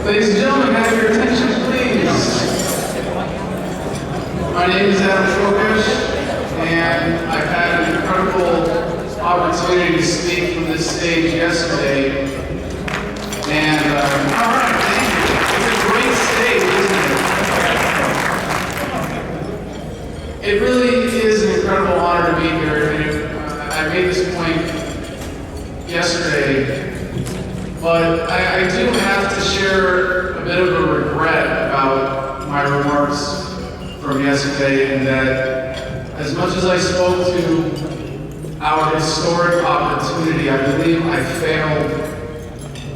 Ladies and gentlemen, have your attention, please. My name is Kokesh, and I've had an incredible opportunity to speak from this stage yesterday. And, all right, thank you. It's a great stage, isn't it? It really is an incredible honor to be here. And I made this point yesterday, but I do have to share a bit of a regret about my remarks from yesterday, in that as much as I spoke to our historic opportunity, I believe I failed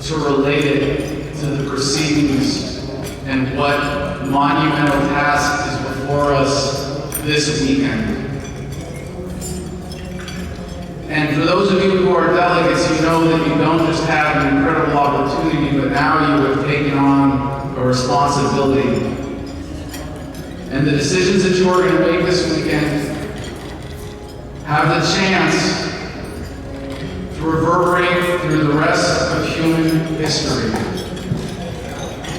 to relate it to the proceedings and what monumental task is before us this weekend. And for those of you who are delegates, you know that you don't just have an incredible opportunity, but now you have taken on a responsibility. And the decisions that you are going to make this weekend have the chance to reverberate through the rest of human history.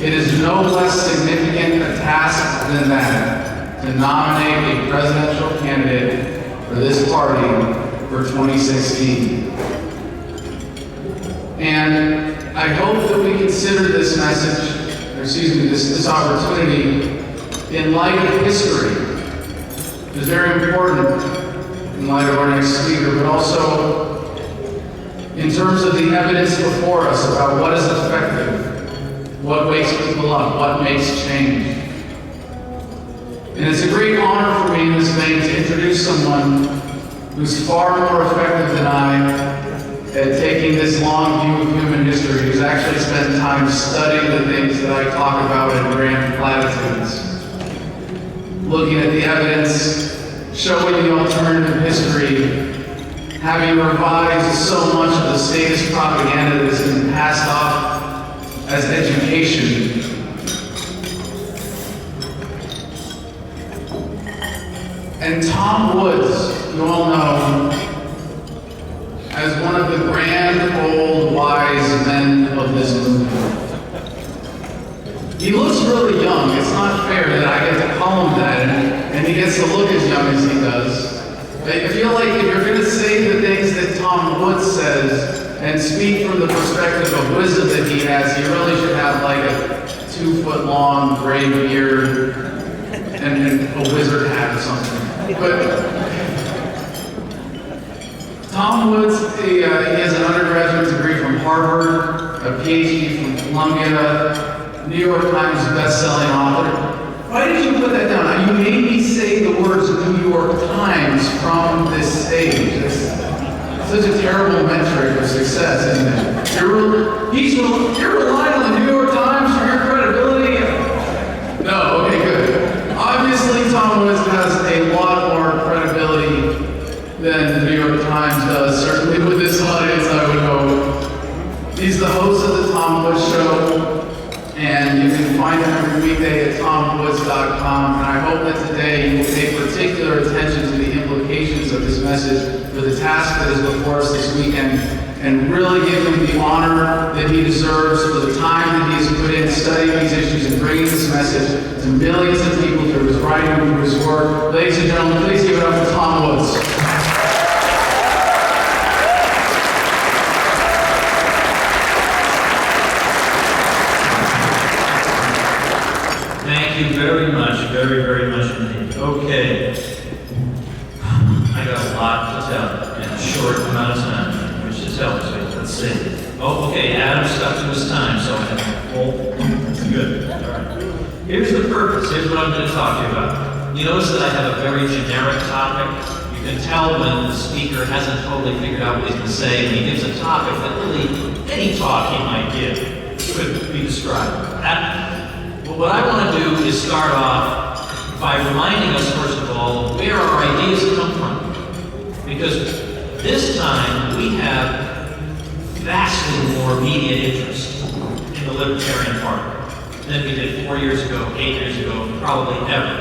It is no less significant a task than that, to nominate a presidential candidate for this party for 2016. And I hope that we consider this message, this opportunity in light of history. It's very important in light of our next speaker, but also in terms of the evidence before us about what is effective, what wakes people up, what makes change. And it's a great honor for me in this vein to introduce someone who's far more effective than I at taking this long view of human history, who's actually spent time studying the things that I talk about in grand platitudes, looking at the evidence, showing the alternative history, having revised so much of the statist propaganda that has been passed off as education. And Tom Woods, you all know, as one of the grand old wise men of this movement. He looks really young. It's not fair that I get to call him that, and he gets to look as young as he does. I feel like if you're going to say the things that Tom Woods says and speak from the perspective of wisdom that he has, he really should have like a 2-foot-long gray beard and a wizard hat or something. But Tom Woods, he has an undergraduate degree from Harvard, a Ph.D. from Columbia, New York Times best-selling author. Why did you put that down? You made me say the words New York Times from this stage. That's such a terrible metric of success, isn't it? You're relying on the New York Times for your credibility? No, okay, good. Obviously, Tom Woods has a lot more credibility than the New York Times does, certainly with this audience, I would hope. He's the host of the Tom Woods Show, and you can find him every weekday at tomwoods.com. And I hope that today you will pay particular attention to the implications of this message for the task that is before us this weekend, and really give him the honor that he deserves for the time that he has put in studying these issues and bringing this message to millions of people through his writing and through his work. Ladies and gentlemen, please give it up for Tom Woods. Thank you very much, very, very much indeed. Okay. I got a lot to tell in a short amount of time, which to tell, so let's see. Oh, okay, Adam stuck to his time, so that's good. All right. Here's the purpose. Here's what I'm going to talk to you about. You notice that I have a very generic topic. You can tell when the speaker hasn't totally figured out what he's going to say, and he gives a topic that really any talk he might give could be described. What I want to do is start off by reminding us, first of all, where our ideas come from. Because this time we have vastly more media interest in the Libertarian Party than we did 4 years ago, 8 years ago, probably ever.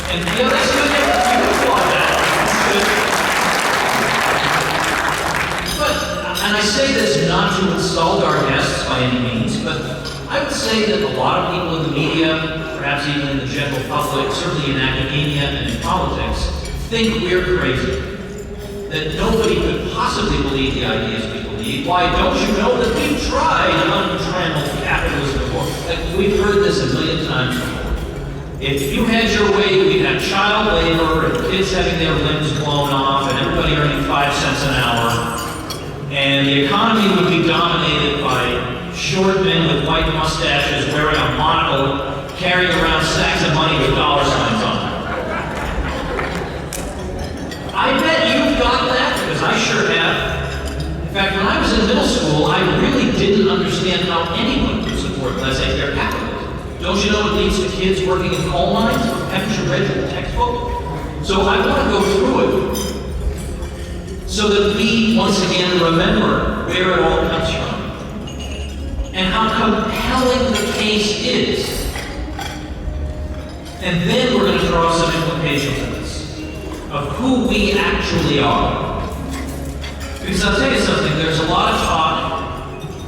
And you know, that's good. You can applaud that. That's good. But, and I say this not to insult our guests by by any means, but I would say that a lot of people in the media, perhaps even in the general public, certainly in academia and in politics, think we're crazy. That nobody could possibly believe the ideas we believe. Why, don't you know that we've tried untrammeled capitalism before? Like, we've heard this a million times before. If you had your way, we'd have child labor and kids having their limbs blown off and everybody earning 5 cents an hour. And the economy would be dominated by short men with white mustaches wearing a monocle, carrying around sacks of money with dollar signs on them. I bet you've got that, because I sure have. In fact, when I was in middle school, I really didn't understand how anyone could support laissez-faire capitalism. Don't you know it leads to kids working in coal mines? Haven't you read your textbook? So I want to go through it so that we, once again, remember where it all comes from and how compelling the case is. And then we're going to draw some implications of this, of who we actually are. Because I'll tell you something, there's a lot of talk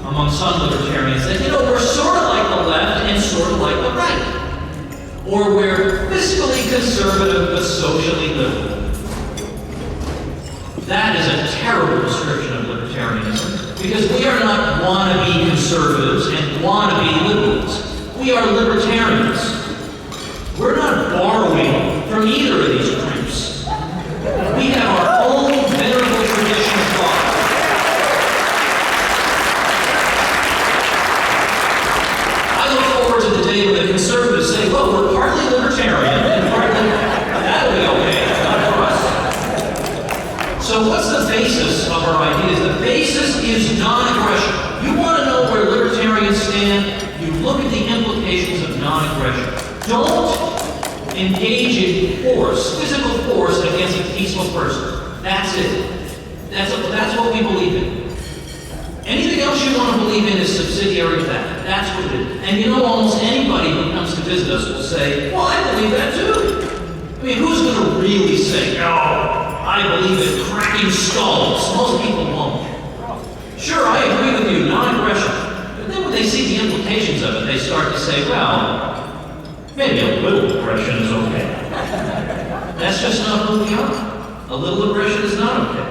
among some libertarians that, we're sort of like the left and sort of like the right. Or we're fiscally conservative but socially liberal. That is a terrible description of libertarianism, because we are not wannabe conservatives and wannabe liberals. We are libertarians. We're not borrowing from either of these groups. We have our own venerable tradition of thought. I look forward to the day when the conservatives say, well, we're partly libertarian and partly, that'll be okay, not for us. So what's the basis of our ideas? The basis is non-aggression. You want to know where libertarians stand? You look at the implications of non-aggression. Don't engage in force, physical force, against a peaceful person. That's it. That's what we believe in. Anything else you want to believe in is subsidiary to that. That's what it is. And almost anybody who comes to visit us will say, well, I believe that too. I mean, who's going to really say, oh, I believe in cracking skulls? Most people won't. Sure, I agree with you, non-aggression. But then when they see the implications of it, they start to say, well, maybe a little aggression is okay. That's just not who we are. A little aggression is not okay.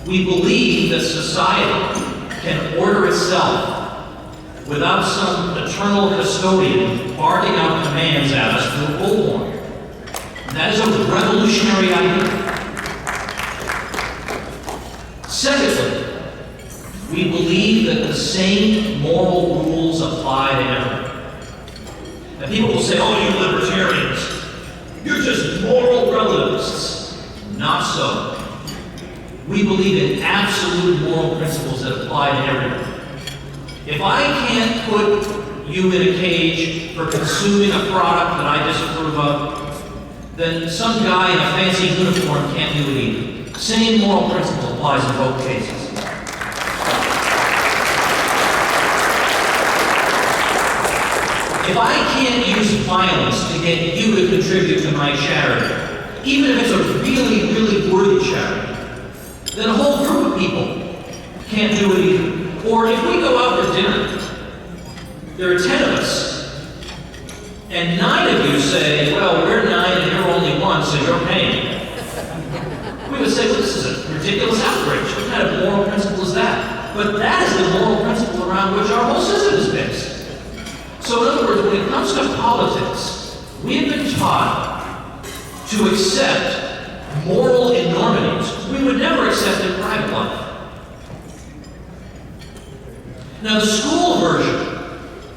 We believe that society can order itself without some eternal custodian barking out commands at us through a bullhorn. That is a revolutionary idea. Secondly, we believe that the same moral rules apply to everyone. And people will say, oh, you libertarians, you're just moral relativists. Not so. We believe in absolute moral principles that apply to everyone. If I can't put you in a cage for consuming a product that I disapprove of, then some guy in a fancy uniform can't do it either. Same moral principle applies in both cases. If I can't use violence to get you to contribute to my charity, even if it's a really, really worthy charity, then a whole group of people can't do it either. Or if we go out for dinner, there are 10 of us, and 9 of you say, well, we're 9 and you're only 1, so you're paying. We would say, well, this is a ridiculous outrage. What kind of moral principle is that? But that is the moral principle around which our whole system is based. So in other words, when it comes to politics, we have been taught to accept moral enormities we would never accept in private life. Now the school version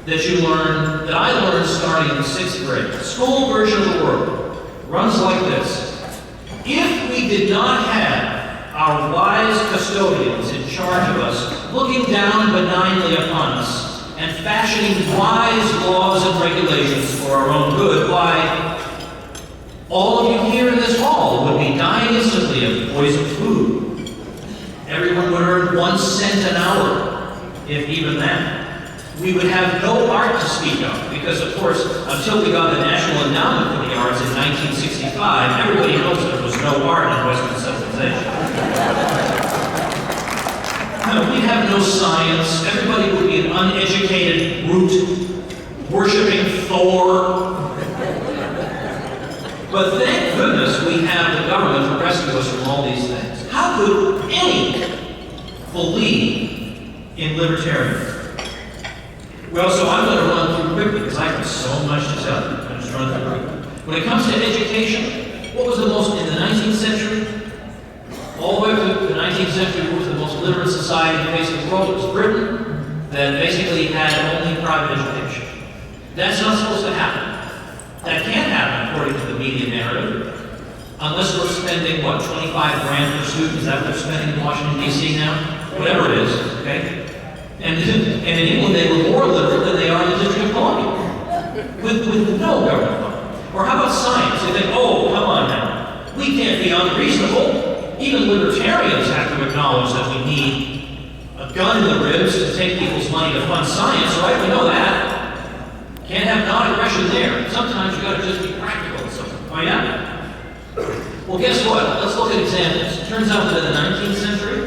that I learned starting in 6th grade, the school version of the world, runs like this. If we did not have our wise custodians in charge of us, looking down benignly upon us, and fashioning wise laws and regulations for our own good, why, all of you here in this hall would be dying instantly of poisoned food. Everyone would earn 1 cent an hour, if even that. We would have no art to speak of, because of course, until we got the National Endowment for the Arts in 1965, everybody knows there was no art in Western civilization. We'd have no science, everybody would be an uneducated brute worshiping Thor. But thank goodness we have the government to rescue us from all these things. How could any believe in libertarian? Well, so I'm going to run through quickly because I have so much to tell you. I'm just run through quickly. When it comes to education, what was the most in the 19th century? All the way to the 19th century, what was the most literate society in the face of the world? It was Britain, that basically had only private education. That's not supposed to happen. That can't happen according to the media narrative. Unless we're spending, what, 25 grand per student? Is that what they're spending in Washington, D.C. now? Whatever it is, okay? And in England, they were more literate than they are in the District of Columbia. With no government funding. Or how about science? They think, oh, come on now. We can't be unreasonable. Even libertarians have to acknowledge that we need a gun in the ribs to take people's money to fund science, right? We know that. Can't have non-aggression there. Sometimes you gotta just be practical and something. Oh yeah? Well, guess what? Let's look at examples. It turns out that in the 19th century,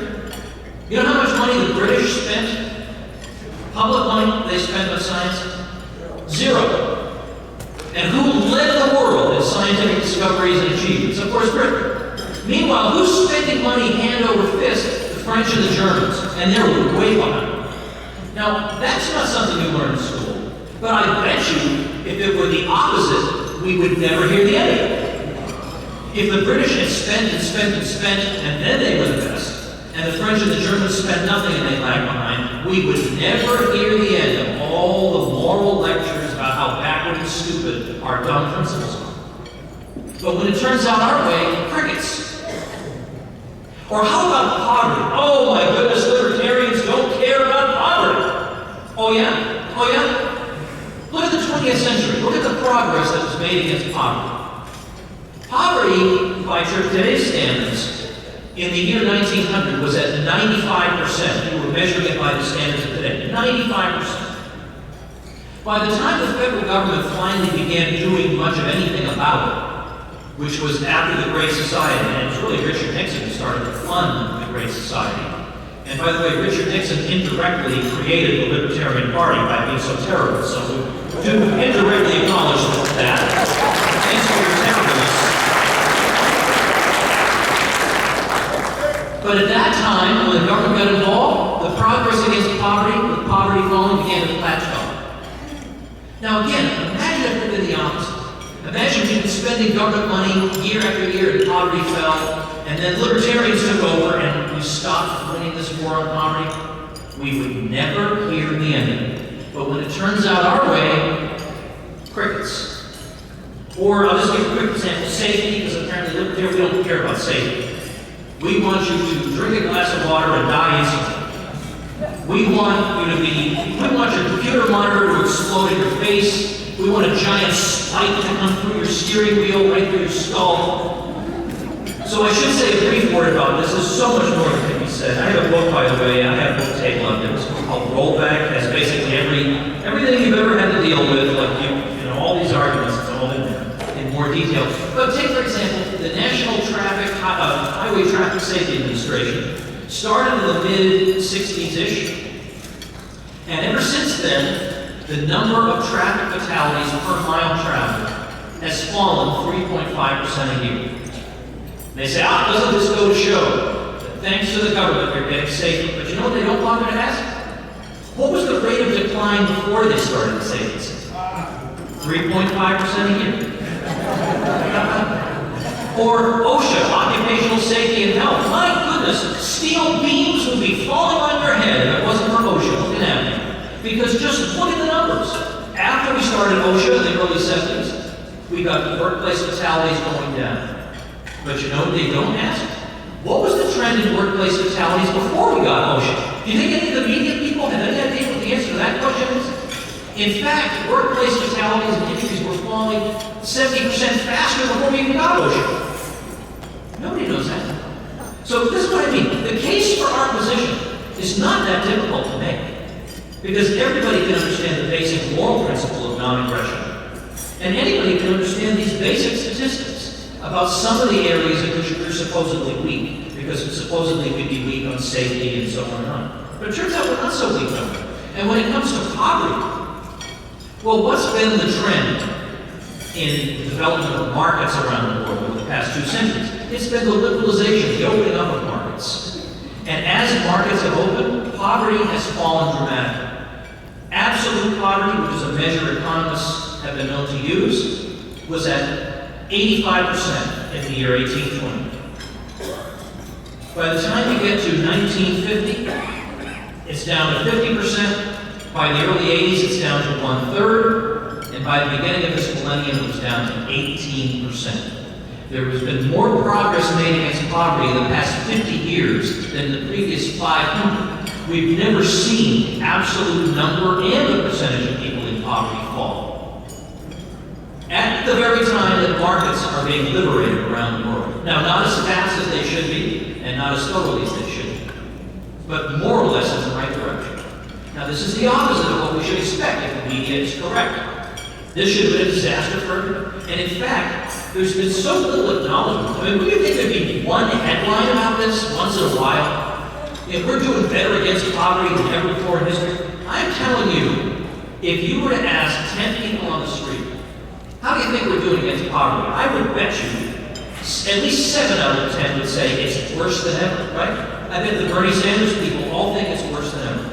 you know how much money the British spent? Public money they spent on science? Zero. And who led the world in scientific discoveries and achievements? Of course, Britain. Meanwhile, who's spending money hand over fist? The French and the Germans. And they're way behind. Now, that's not something you learn in school. But I bet you, if it were the opposite, we would never hear the end of it. If the British had spent and spent and spent, and then they were the best, and the French and the Germans spent nothing and they lagged behind, we would never hear the end of all the moral lectures about how backward and stupid our dumb principles are. But when it turns out our way, crickets. Or how about poverty? Oh my goodness, libertarians don't care about poverty. Oh yeah? Oh yeah? Look at the 20th century. Look at the progress that was made against poverty. Poverty, by today's standards, in the year 1900 was at 95%. We were measuring it by the standards of today. 95%. By the time the federal government finally began doing much of anything about it, which was after the Great Society, and it was really Richard Nixon who started to fund the Great Society. And by the way, Richard Nixon indirectly created the Libertarian Party by being so terrible. So to indirectly acknowledge that, thanks for your tenderness. But at that time, when the government got involved, the progress against poverty, with poverty falling, began to plateau. Now again, imagine if it had been the opposite. Imagine you've been spending government money year after year and poverty fell, and then libertarians took over and we stopped winning this war on poverty. We would never hear the end of it. But when it turns out our way, crickets. Or I'll just give a quick example, safety, because apparently libertarians, we don't care about safety. We want you to drink a glass of water and die instantly. We want your computer monitor to explode in your face. We want a giant spike to come through your steering wheel, right through your skull. So I should say a brief word about this. There's so much more that can be said. I have a book, by the way. I have a book table on it. It's called Rollback. It has basically everything you've ever had to deal with, like you know, all these arguments. It's all in there in more detail. But take, for example, the National Highway Traffic Safety Administration started in the mid-60s-ish. And ever since then, the number of traffic fatalities per mile traveled has fallen 3.5% a year. They say, doesn't this go to show that thanks to the government you're getting safer? But you know what they don't bother to ask? What was the rate of decline before they started the safety system? 3.5% a year. Or OSHA, Occupational Safety and Health. My goodness, steel beams would be falling on your head if it wasn't for OSHA looking at me. Because just look at the numbers. After we started OSHA in the early 70s, we got workplace fatalities going down. But you know what they don't ask? What was the trend in workplace fatalities before we got OSHA? Do you think any of the media people have any idea what the answer to that question is? In fact, workplace fatalities and injuries were falling 70% faster before we even got OSHA. Nobody knows that. So this is what I mean. The case for our position is not that difficult to make. Because everybody can understand the basic moral principle of non-aggression. And anybody can understand these basic statistics about some of the areas in which we're supposedly weak, because supposedly we'd be weak on safety and so on and on. But it turns out we're not so weak on it. And when it comes to poverty. Well, what's been the trend in the development of markets around the world over the past 2 centuries? It's been the liberalization, the opening up of markets. And as markets have opened, poverty has fallen dramatically. Absolute poverty, which is a measure economists have been known to use, was at 85% in the year 1820. By the time you get to 1950, it's down to 50%. By the early 80s, it's down to 1/3. And by the beginning of this millennium, it was down to 18%. There has been more progress made against poverty in the past 50 years than the previous 500. We've never seen the absolute number and the percentage of people in poverty fall. At the very time that markets are being liberated around the world. Now, not as fast as they should be, and not as thoroughly as they should be, but more or less in the right direction. Now, this is the opposite of what we should expect if the media is correct. This should have been a disaster for everyone. And in fact, there's been so little acknowledgement. I mean, would you think there'd be one headline about this once in a while? If we're doing better against poverty than ever before in history, I'm telling you, if you were to ask 10 people on the street, how do you think we're doing against poverty? I would bet you at least 7 out of 10 would say it's worse than ever, right? I bet the Bernie Sanders people all think it's worse than ever.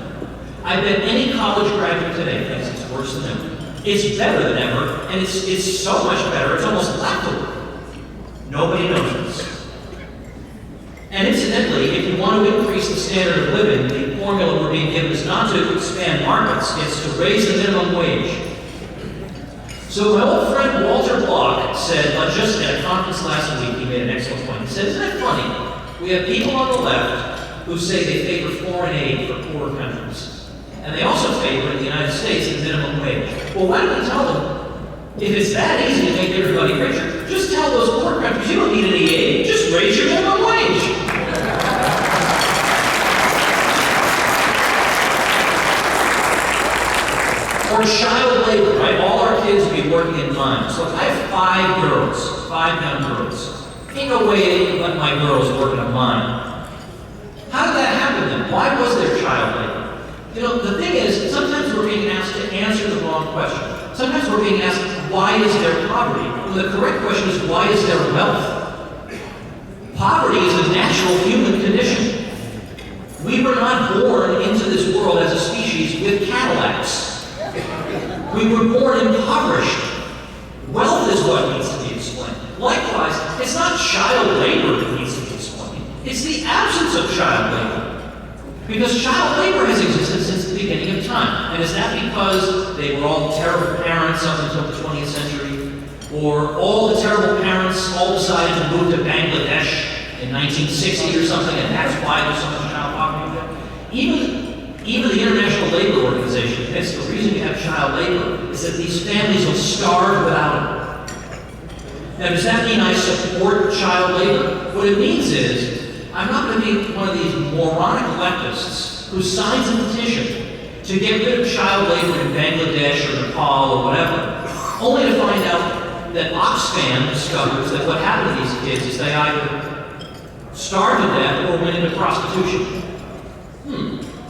I bet any college graduate today thinks it's worse than ever. It's better than ever, and it's so much better, it's almost laughable. Nobody knows this. And incidentally, if you want to increase the standard of living, the formula we're being given is not to expand markets, it's to raise the minimum wage. So my old friend Walter Block said, just at a conference last week, he made an excellent point. He said, isn't it funny? We have people on the left who say they favor foreign aid for poor countries. And they also favor, in the United States, the minimum wage. Well, why don't we tell them, if it's that easy to make everybody richer, just tell those poor countries, you don't need any aid, just raise your minimum wage. Or child labor, right? All our kids will be working in mines. So I have 5 girls, 5 young girls. Ain't no way they can let my girls work in a mine. How did that happen then? Why was there child labor? You know, the thing is, sometimes we're being asked to answer the wrong question. Sometimes we're being asked, why is there poverty? Well, the correct question is, why is there wealth? Poverty is a natural human condition. We were not born into this world as a species with Cadillacs. We were born impoverished. Wealth is what needs to be explained. Likewise, it's not child labor that needs to be explained. It's the absence of child labor. Because child labor has existed since the beginning of time. And is that because they were all terrible parents up until the 20th century? Or all the terrible parents all decided to move to Bangladesh in 1960 or something, and that's why there's so much child poverty? Even the International Labor Organization admits the reason you have child labor is that these families will starve without it. Now, does that mean I support child labor? What it means is, I'm not going to be one of these moronic leftists who signs a petition to get rid of child labor in Bangladesh or Nepal or whatever, only to find out that Oxfam discovers that what happened to these kids is they either starved to death or went into prostitution.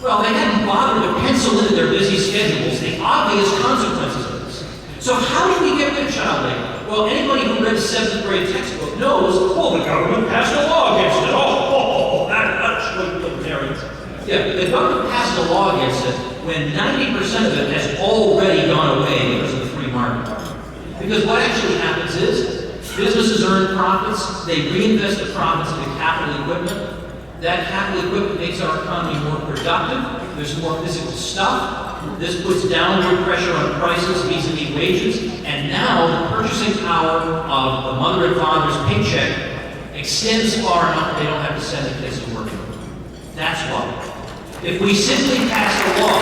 Well, they hadn't bothered to pencil into their busy schedules the obvious consequences of this. So how do we get rid of child labor? Well, anybody who read a 7th grade textbook knows, the government passed a law against it. That's what libertarians. Yeah, the government passed a law against it when 90% of it has already gone away because of the free market. Because what actually happens is, businesses earn profits, they reinvest the profits into capital equipment. That capital equipment makes our economy more productive. There's more physical stuff. This puts downward pressure on prices vis-a-vis wages. And now the purchasing power of the mother and father's paycheck extends far enough that they don't have to send their kids to work. That's why. If we simply passed a law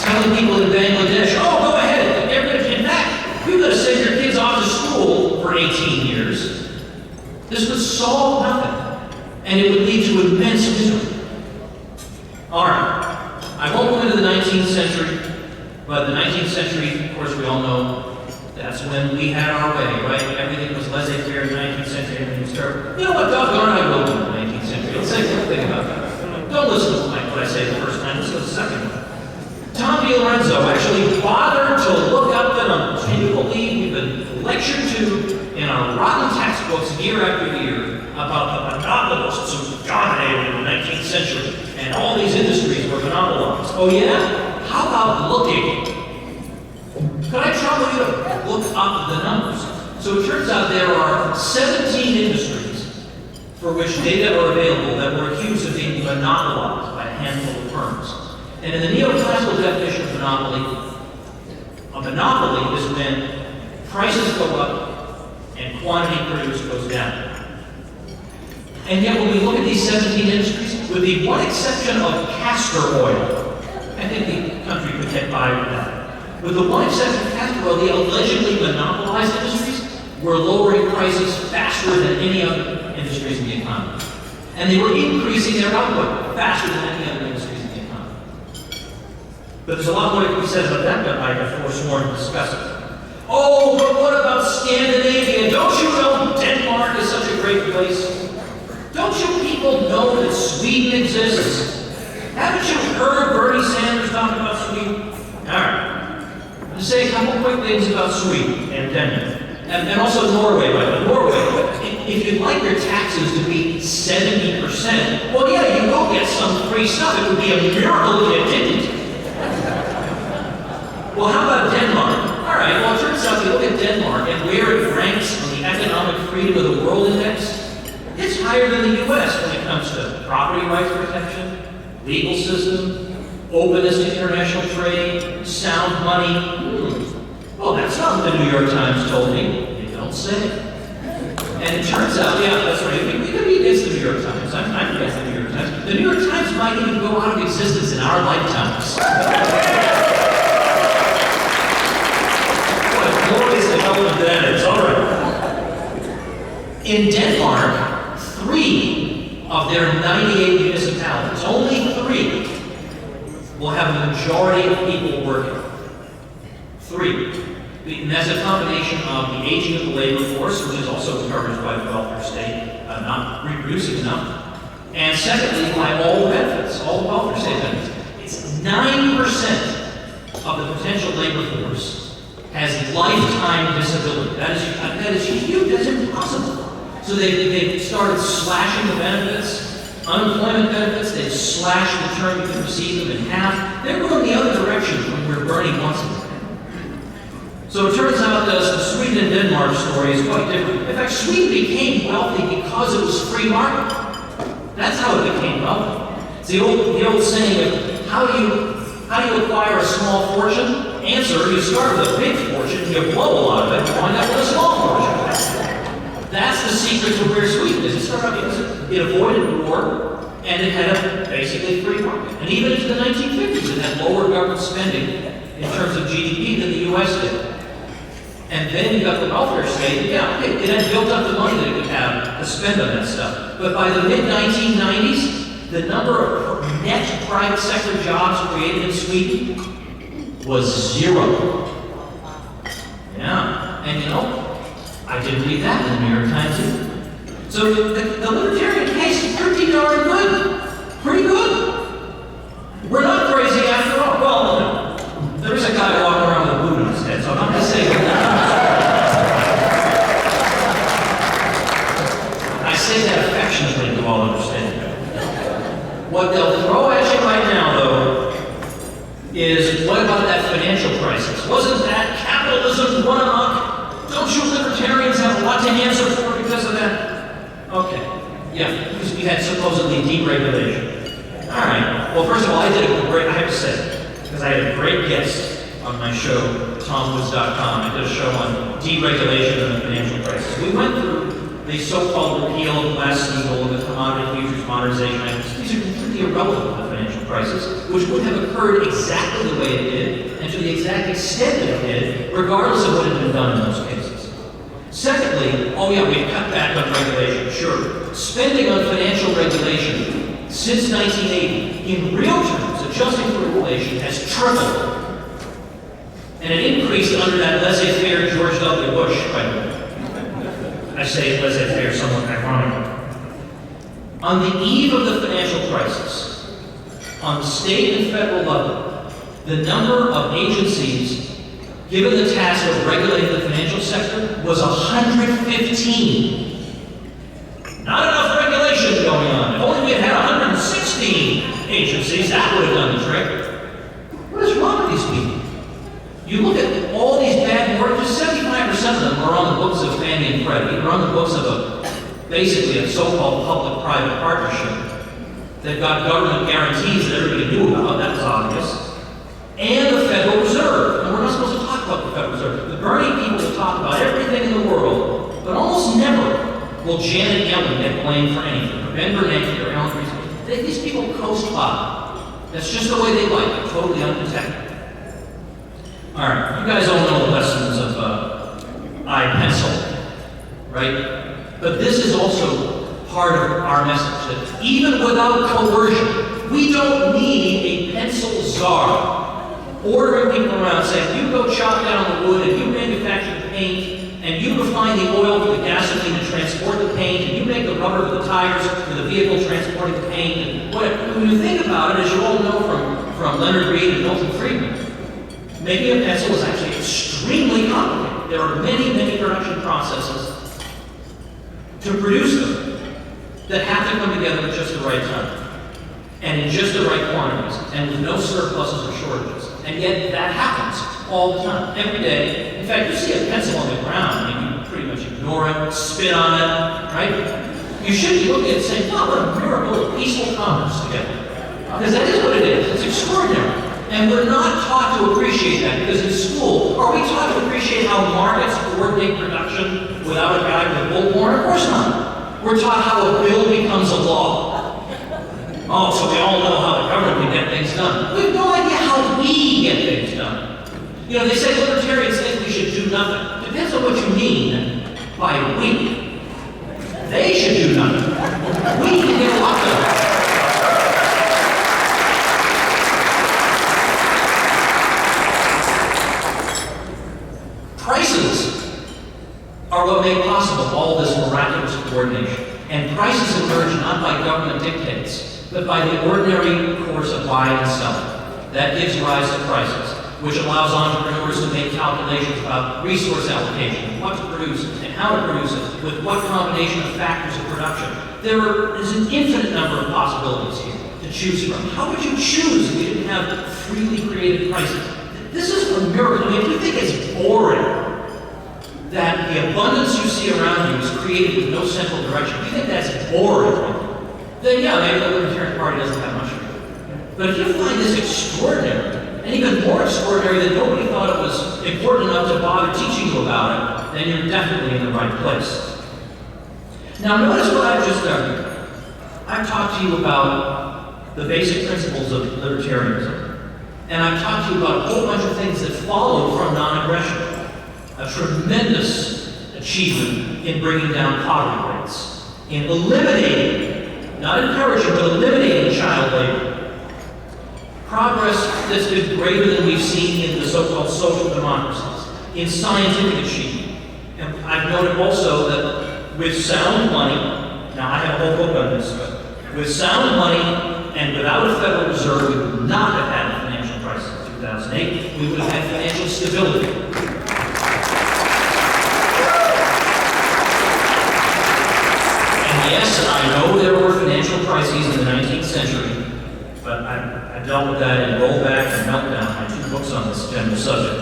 telling people in Bangladesh, go ahead, in fact, you're going to send your kids off to school for 18 years, this would solve nothing, and it would lead to immense misery. All right, I won't go into the 19th century, but the 19th century, of course, we all know that's when we had our way, right? Everything was laissez-faire in the 19th century, everything was terrible. You know what, doggone, I will in the 19th century. Let's say one thing about that. Don't listen to what I say the first time. Let's DiLorenzo actually bothered to look up the numbers. Can you believe we've been lectured to in our rotten textbooks year after year about the monopolists who dominated in the 19th century and all these industries were monopolized? Oh yeah? How about looking? Could I trouble you to look up the numbers? So it turns out there are 17 industries for which data are available that were accused of being monopolized by a handful of firms. And in the neoclassical definition of monopoly, a monopoly is when prices go up and quantity produced goes down. And yet when we look at these 17 industries, with the one exception of castor oil, I think the country could get by with that. With the one exception of castor oil, the allegedly monopolized industries were lowering prices faster than any other industries in the economy. And they were increasing their output faster than any other industries in the economy. But there's a lot more to be said about that, but I have forsworn to discuss it. Oh, but what about Scandinavia? Don't you know Denmark is such a great place? Don't you people know that Sweden exists? Haven't you heard Bernie Sanders talk about Sweden? All right. I'll just say a couple quick things about Sweden and Denmark. And also Norway, by the way. Norway, if you'd like your taxes to be 70%, well, yeah, you will get some free stuff. It would be a miracle if you didn't. Well, how about Denmark? All right, well, it turns out you look at Denmark and where it ranks on the Economic Freedom of the World Index, it's higher than the U.S. when it comes to property rights protection, legal system, openness to international trade, sound money. Well, that's not what the New York Times told me. They don't say. And it turns out, yeah, that's right. We could be against the New York Times. I'm against the New York Times. The New York Times might even go out of existence in our lifetimes. What a glorious development that is. All right. In Denmark, 3 of their 98 municipalities, only 3, will have a majority of people working. 3. And that's a combination of the aging of the labor force, which is also encouraged by the welfare state, not reproducing enough. And secondly, by all the benefits, all the welfare state benefits. It's 9% of the potential labor force has lifetime disability. That is huge, that's impossible. So they've started slashing the benefits, unemployment benefits, they've slashed the term you can receive them in half. They're going the other direction when we're burning once in a while. So it turns out that the Sweden and Denmark story is quite different. In fact, Sweden became wealthy because it was free market. That's how it became wealthy. It's the old saying of how do you acquire a small fortune? Answer, you start with a big fortune, you blow a lot of it, and wind up with a small fortune. That's the secret to where Sweden is. It started out because it avoided war, and it had a basically free market. And even into the 1950s, it had lower government spending in terms of GDP than the U.S. did. And then you got the welfare state. Yeah, it had built up the money that it would have to spend on that stuff. But by the mid-1990s, the number of net private sector jobs created in Sweden was 0. Yeah, and you know, I didn't read that in the New York Times either. So the libertarian case is pretty darn good. Pretty good. We're not crazy after all. Well, no. There's a guy walking around with a boot on his head, so I'm not going to say that. I say that affectionately to all understand. What they'll throw at you right now, though, is what about that financial crisis? Wasn't that capitalism run amok? Don't you libertarians have a lot to answer for because of that? Okay. Yeah, because we had supposedly deregulation. All right. Well, first of all, I have to say, because I had a great guest on my show, TomWoods.com. I did a show on deregulation and the financial crisis. We went through the so-called repeal of Glass-Steagall and the Commodity Futures Modernization Act. These are completely irrelevant to the financial crisis, which would have occurred exactly the way it did, and to the exact extent that it did, regardless of what had been done in those cases. Secondly, oh yeah, we've cut back on regulation, sure. Spending on financial regulation since 1980, in real terms, adjusting for inflation, has tripled. And it increased under that laissez-faire George W. Bush, by the way. I say laissez-faire somewhat ironically. On the eve of the financial crisis, on the state and federal level, the number of agencies given the task of regulating the financial sector was 115. Not enough regulation going on. If only we had had 116 agencies, that would have done the trick. What is wrong with these people? You look at all these bad mortgages, 75% of them are on the books of Fannie and Freddie. They're on the books of basically a so-called public-private partnership. They've got government guarantees that everybody knew about, that was obvious. And the Federal Reserve. And we're not supposed to talk about the Federal Reserve. The Bernie people will talk about everything in the world, but almost never will Janet Yellen get blamed for anything, or Ben Bernanke or Alan Greenspan. These people coast by. That's just the way they like it, totally unprotected. All right, you guys all know the lessons of I-pencil, right? But this is also part of our message, that even without coercion, we don't need a pencil czar ordering people around saying, you go chop down the wood and you manufacture the paint and you refine the oil for the gasoline to transport the paint and you make the rubber for the tires for the vehicle transporting the paint and whatever. When you think about it, as you all know from Leonard Read and Milton Friedman, making a pencil is actually extremely complicated. There are many, many production processes to produce them that have to come together at just the right time and in just the right quantities and with no surpluses or shortages. And yet that happens all the time, every day. In fact, you see a pencil on the ground and you pretty much ignore it, spit on it, right? You should be looking at it saying, wow, what a miracle of peaceful commerce together. Because that is what it is. It's extraordinary. And we're not taught to appreciate that, because in school, are we taught to appreciate how markets coordinate production without a guy with a bullhorn? Of course not. We're taught how a bill becomes a law. Oh, so we all know how the government can get things done. We have no idea how we get things done. You know, they say libertarians think we should do nothing. Depends on what you mean by we. They should do nothing. We can get a lot done. Prices are what make possible all this miraculous coordination. And prices emerge not by government dictates, but by the ordinary course of buying and selling. That gives rise to prices, which allows entrepreneurs to make calculations about resource allocation, what to produce and how to produce it, with what combination of factors of production. There is an infinite number of possibilities here to choose from. How would you choose if you didn't have freely created prices? This is a miracle. I mean, if you think it's boring that the abundance you see around you is created with no central direction, if you think that's boring, then yeah, maybe the Libertarian Party doesn't have much of it. But if you find this extraordinary, and even more extraordinary that nobody thought it was important enough to bother teaching you about it, then you're definitely in the right place. Now notice what I've just done here. I've talked to you about the basic principles of libertarianism. And I've talked to you about a whole bunch of things that follow from non-aggression. A tremendous achievement in bringing down poverty rates, in eliminating, not encouraging, but eliminating child labor. Progress that's been greater than we've seen in the so-called social democracies, in scientific achievement. And I've noted also that with sound money, now I have a whole book on this, but with sound money and without a Federal Reserve, we would not have had a financial crisis in 2008. We would have had financial stability. Yes, I know there were financial crises in the 19th century, but I dealt with that in Rollback and Meltdown, my two books on this general subject.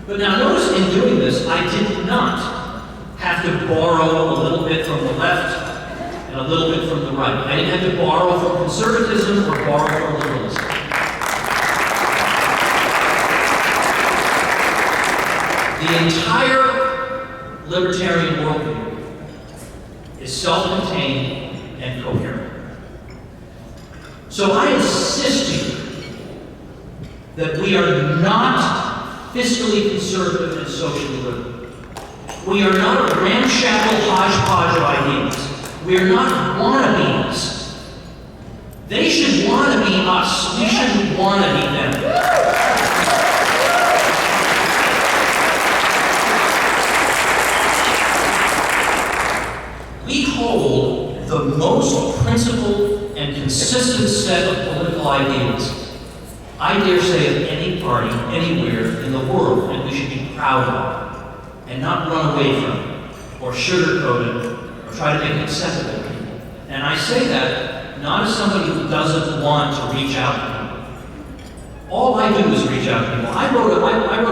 But now notice in doing this, I did not have to borrow a little bit from the left and a little bit from the right. I didn't have to borrow from conservatism or borrow from liberalism. The entire libertarian worldview is self-contained and coherent. So I insist to you that we are not fiscally conservative and socially liberal. We are not a ramshackle hodgepodge of ideas. We are not wannabes. They should wannabe us. We shouldn't wannabe them. We hold the most principled and consistent set of political ideas I dare say, of any party, anywhere in the world, and we should be proud of it, and not run away from it, or sugarcoat it, or try to make it acceptable to people. And I say that not as somebody who doesn't want to reach out to people. All I do is reach out to people. I wrote a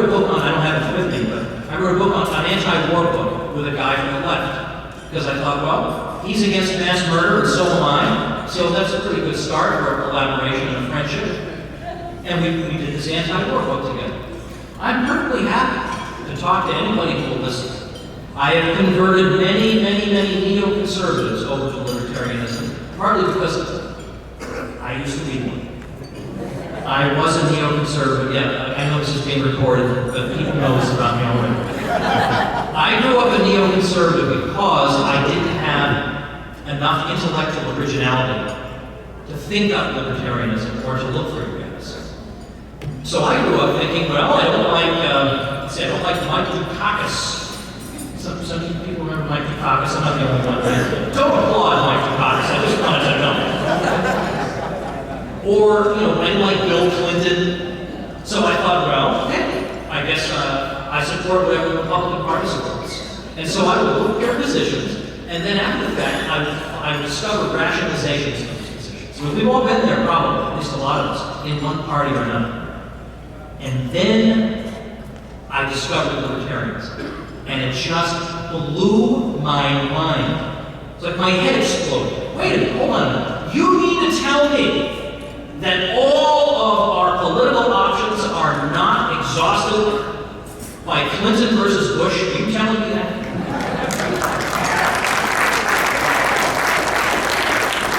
book on, I don't have it with me, but I wrote a book on an anti-war book with a guy from the left. Because I thought, well, he's against mass murder, and so am I. So that's a pretty good start for a collaboration and a friendship. And we did this anti-war book together. I'm perfectly happy to talk to anybody who will listen. I have converted many neoconservatives over to libertarianism, partly because I used to be one. I was a neoconservative. Yeah, I know this is being recorded, but people know this about me already. I grew up a neoconservative because I didn't have enough intellectual originality to think up libertarianism or to look for it. So I grew up thinking, well, I don't like Michael Kokesh. Some people remember Michael Kokesh. I'm not the only one. Don't applaud Michael Kokesh. I just wanted to know. Or, I didn't like Bill Clinton. So I thought, well, hey, I guess I support whatever the Republican Party supports. And so I would look at their positions, and then after the fact, I would discover rationalizations of those positions. We've all been there, probably, at least a lot of us, in one party or another. And then I discovered libertarianism. And it just blew my mind. It's like my head exploded. Wait a minute, hold on a minute. You mean to tell me that all of our political options are not exhausted by Clinton versus Bush? Are you telling me that?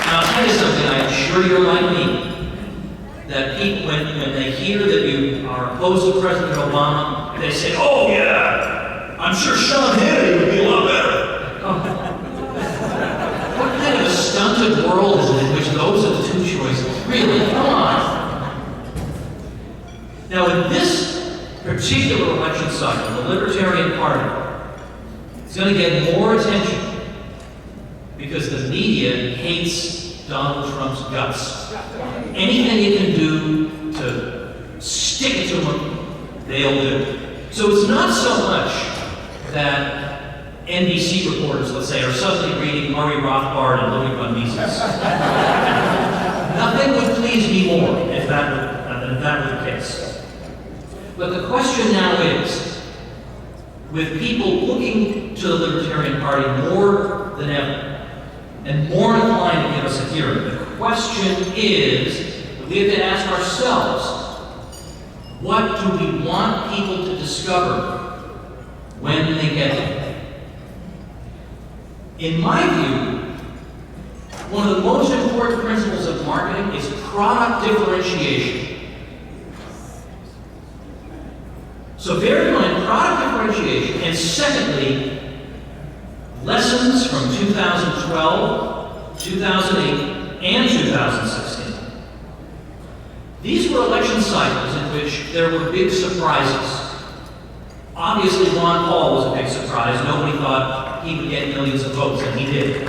Now I'll tell you something, I'm sure you're like me. That people, when they hear that you are opposed to President Obama, they say, oh yeah, I'm sure Sean Hannity would be a lot better. Oh. What kind of a stunted world is it in which those are the two choices? Really, come on. Now in this particular election cycle, the Libertarian Party is going to get more attention because the media hates Donald Trump's guts. Anything you can do to stick it to them, they'll do. So it's not so much that NBC reporters, let's say, are suddenly reading Murray Rothbard and Louis von Mises. Nothing would please me more if that were the case. But the question now is, with people looking to the Libertarian Party more than ever, and more inclined to give us a hearing, the question is, we have to ask ourselves, what do we want people to discover when they get there? In my view, one of the most important principles of marketing is product differentiation. So bear in mind product differentiation, and secondly, lessons from 2012, 2008, and 2016. These were election cycles in which there were big surprises. Obviously, Ron Paul was a big surprise. Nobody thought he would get millions of votes, and he did.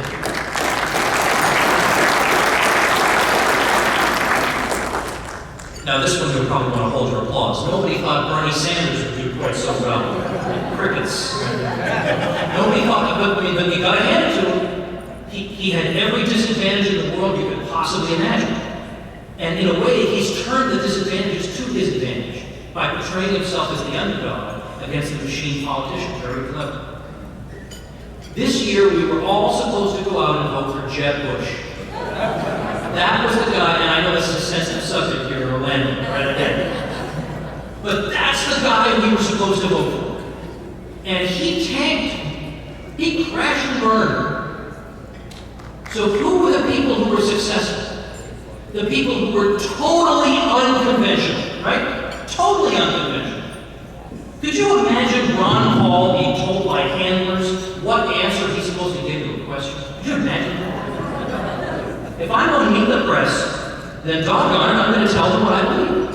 Now, this one you'll probably want to hold your applause. Nobody thought Bernie Sanders would do quite so well. Crickets. Nobody thought, but you got to hand it to him. He had every disadvantage in the world you could possibly imagine. And in a way, he's turned the disadvantages to his advantage by portraying himself as the underdog against the machine politician, very clever. This year, we were all supposed to go out and vote for Jeb Bush. That was the guy, and I know this is a sensitive subject here in Orlando, right again. But that's the guy we were supposed to vote for. And he tanked. He crashed and burned. So who were the people who were successful? The people who were totally unconventional, right? Totally unconventional. Could you imagine Ron Paul being told by handlers what answer he's supposed to give to a question? Could you imagine that? If I want to meet the press, then doggone it, I'm going to tell them what I believe.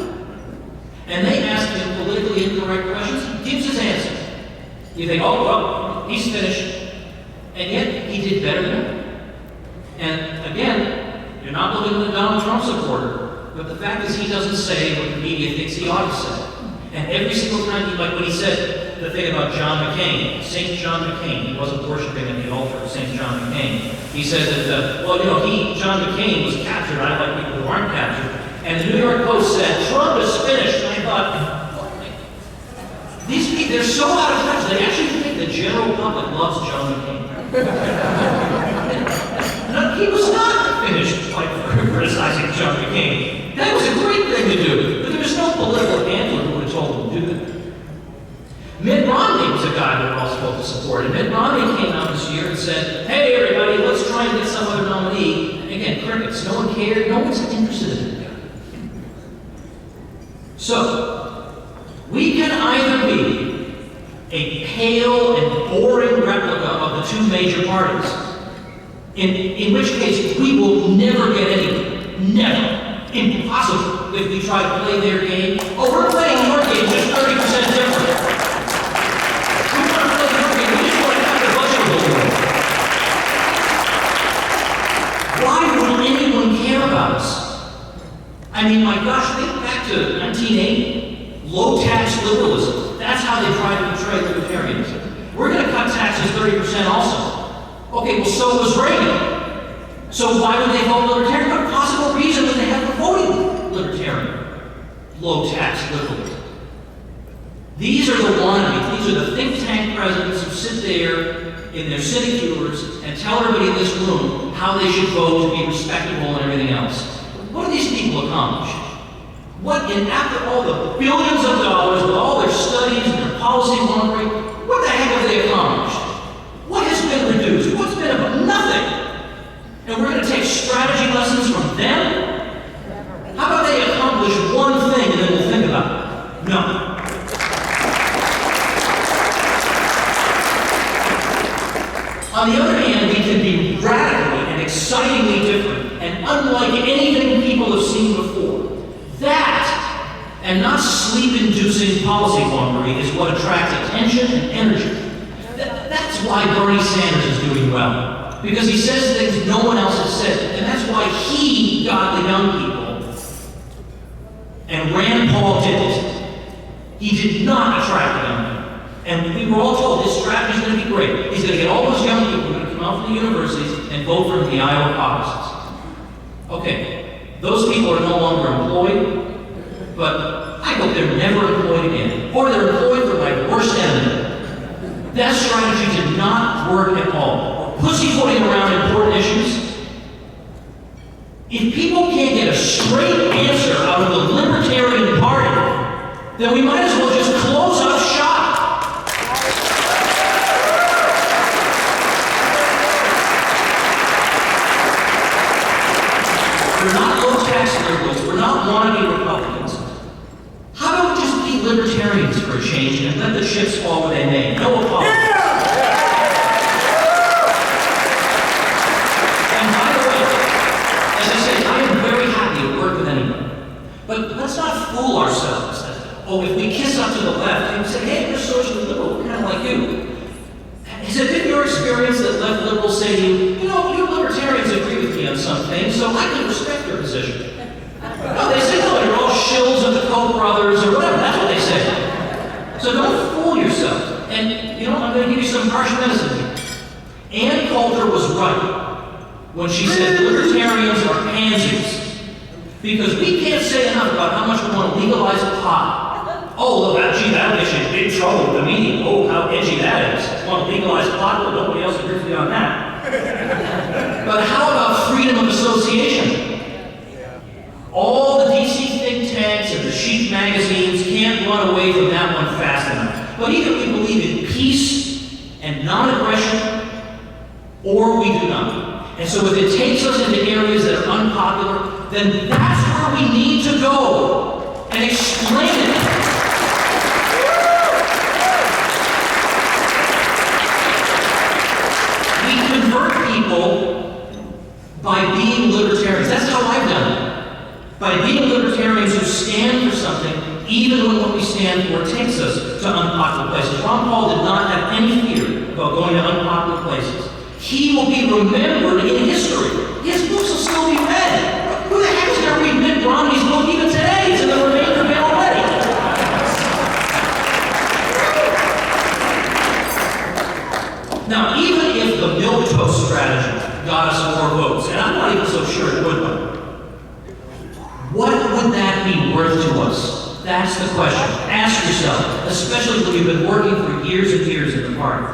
And they ask him politically incorrect questions, he gives his answer. You think, oh, well, he's finished. And yet, he did better than that. And again, you're not looking at the Donald Trump supporter But the fact is he doesn't say what the media thinks he ought to say. And every single time, like when he said the thing about John McCain, St. John McCain, he wasn't worshiping at the altar of St. John McCain. He said that, John McCain was captured. I like people who aren't captured. And the New York Post said, Trump is finished. And I thought, these people, they're so out of touch. They actually think the general public loves John McCain. No, he was not finished by criticizing John McCain. That was a great thing to do. But there was no political handler who would have told him to do that. Mitt Romney was a guy that we're all supposed to support. And Mitt Romney came out this year and said, hey, everybody, let's try and get some other nominee. And again, crickets. No one cared. No one's interested in it. So, we can either be a pale and boring replica of the two major parties, in which case we will never get anywhere. Never. Impossible if we try to play their game. Oh, we're playing your game just 30% different. We want to play your game. We just want to have the budget a little bit. Why would anyone care about us? I mean, my gosh, think back to 1980. Low-tax liberalism. That's how they tried to portray libertarianism. We're going to cut taxes 30% also. Okay, well, so was Reagan. So why would they vote libertarian? What possible reason would they have for voting libertarian? Low-tax liberalism. These are the wannabes. These are the think tank presidents who sit there in their sinecures and tell everybody in this room how they should vote to be respectable and everything else. What do these people accomplish? What, and after all the billions of dollars, with all their studies and their policy mongering, what the heck have they accomplished? What has been reduced? What's been about nothing? And we're going to take strategy lessons from them? How about they accomplish one thing and then we'll think about it? No. On the other hand, we can be radically and excitingly different and unlike anything people have seen before. That, and not sleep-inducing policy mongering, is what attracts attention and energy. That's why Bernie Sanders is doing well. Because he says things no one else has said. And that's why he got the young people. And Rand Paul didn't. He did not attract the young people. And we were all told his strategy is going to be great. He's going to get all those young people who are going to come out from the universities and vote for him in the Iowa caucuses. Okay, those people are no longer employed, but I hope they're never employed again. Or they're employed for my worst enemy. That strategy did not work at all. Pussyfooting around important issues. If people can't get a straight answer out of the Libertarian Party, then we might as well just close up shop. We're not low-tax liberals. We're not wannabe Republicans. How about we just be libertarians for a change and let the chips fall where they may? No apologies. And by the way, as I say, I am very happy to work with anyone. But let's not fool ourselves that, oh, if we kiss up to the left, and say, hey, we're socially liberal, we're kind of like you. Has it been your experience that left liberals say to you, you know, you libertarians agree with me on some things, so I can respect your position? No, they say, no, you're all shills of the Koch brothers or whatever. That's what they say. So don't fool yourself. And, you know, I'm going to give you some harsh medicine here. Ann Coulter was right when she said libertarians are pansies. Because we can't say enough about how much we want to legalize pot. Oh, look, gee, that'll get you in big trouble with the media. Oh, how edgy that is. Want to legalize pot? Well, nobody else agrees with you on that. But how about freedom of association? All the DC think tanks and the chic magazines can't run away from that one fast enough. But either we believe in peace and non-aggression, or we do not. And so if it takes us into areas that are unpopular, then that's where we need to go and explain it. We convert people by being libertarians. That's how I've done it. By being libertarians who stand for something, even when what we stand for takes us to unpopular places. Ron Paul did not have any fear about going to unpopular places. He will be remembered in history. His books will still be read. Who the heck is going to read Mitt Romney's book What would that be worth to us? That's the question. Ask yourself, especially when you've been working for years and years in the party.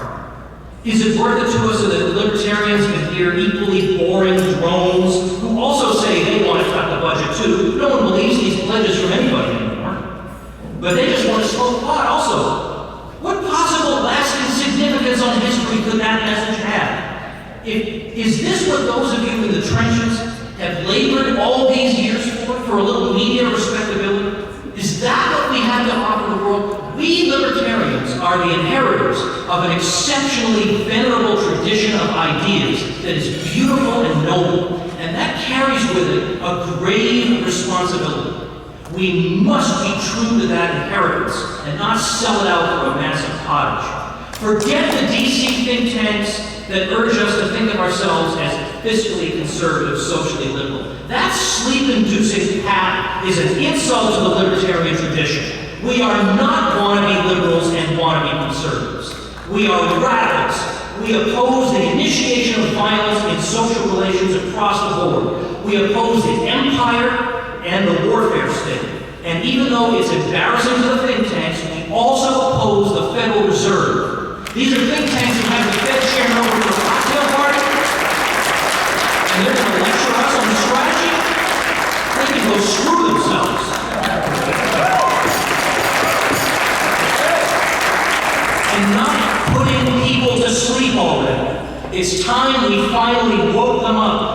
Is it worth it to us so that libertarians can hear equally boring drones who also say they want to cut the budget too? No one believes these pledges from anybody anymore. But they just want to smoke pot also. What possible lasting significance on history could that message have? Is this what those of you in the trenches have labored all these years for a little media respectability? Is that what we have to offer the world? We libertarians are the inheritors of an exceptionally venerable tradition of ideas that is beautiful and noble, and that carries with it a grave responsibility. We must be true to that inheritance and not sell it out for a massive pottage. Forget the DC think tanks that urge us to think of ourselves as fiscally conservative, socially liberal. That sleep-inducing path is an insult to the libertarian tradition. We are not wannabe liberals and wannabe conservatives. We are radicals. We oppose the initiation of violence in social relations across the board. We oppose the empire and the warfare state. And even though it's embarrassing to the think tanks, we also oppose the Federal Reserve. These are think tanks who have the Fed chairman over to a cocktail party, and they're going to lecture us on the strategy. They can go screw themselves. And not putting people to sleep already. It's time we finally woke them up